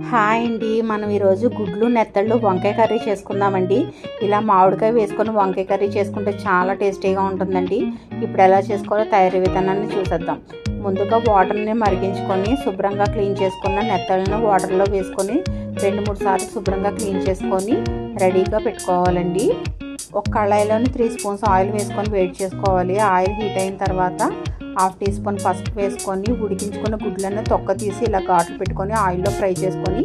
Hi అండి, మనం ఈరోజు గుడ్లు నెత్తళ్ళు వంకాయ కర్రీ చేసుకుందామండి. ఇలా మామిడికాయ వేసుకొని వంకాయ కర్రీ చేసుకుంటే చాలా టేస్టీగా ఉంటుందండి. ఇప్పుడు ఎలా చేసుకోవాలో తయారీ విధానాన్ని చూసేద్దాం. ముందుగా వాటర్ని మరిగించుకొని శుభ్రంగా క్లీన్ చేసుకున్న నెత్తళ్ళను వాటర్లో వేసుకొని 2-3 సార్లు శుభ్రంగా క్లీన్ చేసుకొని రెడీగా పెట్టుకోవాలండి. ఒక కళాయిలోని 3 స్పూన్స్ ఆయిల్ వేసుకొని వేడి చేసుకోవాలి. ఆయిల్ హీట్ అయిన తర్వాత 1/2 టీ స్పూన్ పసుపు వేసుకొని ఉడికించుకున్న గుడ్లను తొక్క తీసి ఇలా ఘాట్లు పెట్టుకొని ఆయిల్లో ఫ్రై చేసుకొని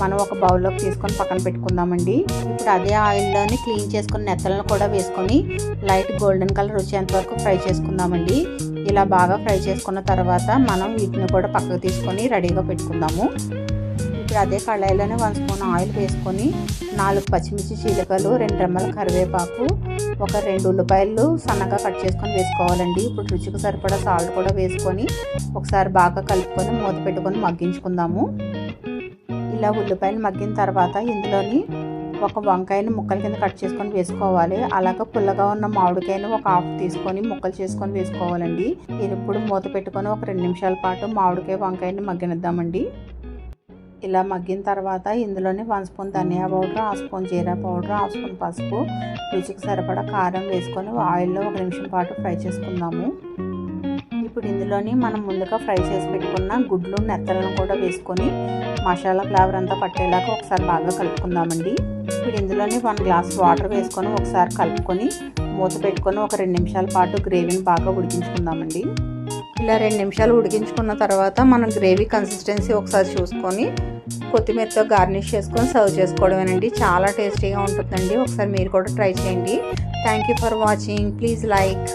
మనం ఒక బౌల్లోకి తీసుకొని పక్కన పెట్టుకుందామండి. ఇప్పుడు అదే ఆయిల్లోని క్లీన్ చేసుకున్న నెత్తలను కూడా వేసుకొని లైట్ గోల్డెన్ కలర్ వచ్చేంత వరకు ఫ్రై చేసుకుందామండి. ఇలా బాగా ఫ్రై చేసుకున్న తర్వాత మనం వీటిని కూడా పక్కకు తీసుకొని రెడీగా పెట్టుకుందాము. ఇప్పుడు అదే కళాయిలోనే 1 స్పూన్ ఆయిల్ వేసుకొని 4 పచ్చిమిర్చి చీలికలు, 2 రెమ్మల కరివేపాకు, ఒక 2 ఉల్లిపాయలు సన్నగా కట్ చేసుకొని వేసుకోవాలండి. ఇప్పుడు రుచికి సరిపడా సాల్ట్ కూడా వేసుకొని ఒకసారి బాగా కలుపుకొని మూత పెట్టుకొని మగ్గించుకుందాము. ఇలా ఉల్లిపాయలు మగ్గిన తర్వాత ఇందులోని ఒక వంకాయని ముక్కల కింద కట్ చేసుకొని వేసుకోవాలి. అలాగే పుల్లగా ఉన్న మామిడికాయను ఒక 1/2 తీసుకొని ముక్కలు చేసుకొని వేసుకోవాలండి. ఇప్పుడు మూత పెట్టుకొని ఒక 2 నిమిషాల పాటు మామిడికాయ వంకాయని మగ్గనిద్దామండి. ఇలా మగ్గిన తర్వాత ఇందులోనే 1 స్పూన్ ధనియా పౌడర్, 1/2 స్పూన్ జీరా పౌడర్, 1/2 స్పూన్ పసుపు, రుచికి సరిపడా కారం వేసుకొని ఆయిల్లో 1 నిమిషం పాటు ఫ్రై చేసుకుందాము. ఇప్పుడు ఇందులోని మనం ముందుగా ఫ్రై చేసి పెట్టుకున్న గుడ్లు నెత్తలను కూడా వేసుకొని మసాలా ఫ్లేవర్ అంతా పట్టేలాగా ఒకసారి బాగా కలుపుకుందామండి. ఇప్పుడు ఇందులోని 1 గ్లాస్ వాటర్ వేసుకొని ఒకసారి కలుపుకొని మూత పెట్టుకొని ఒక 2 నిమిషాల పాటు గ్రేవీని బాగా ఉడికించుకుందామండి. ఇలా 2 నిమిషాలు ఉడికించుకున్న తర్వాత మనం గ్రేవీ కన్సిస్టెన్సీ ఒకసారి చూసుకొని కొత్తిమీరతో గార్నిష్ చేసుకొని సర్వ్ చేసుకోవడమేనండి. చాలా టేస్టీగా ఉంటుందండి. ఒకసారి మీరు కూడా ట్రై చేయండి. Thank you for watching. Please like.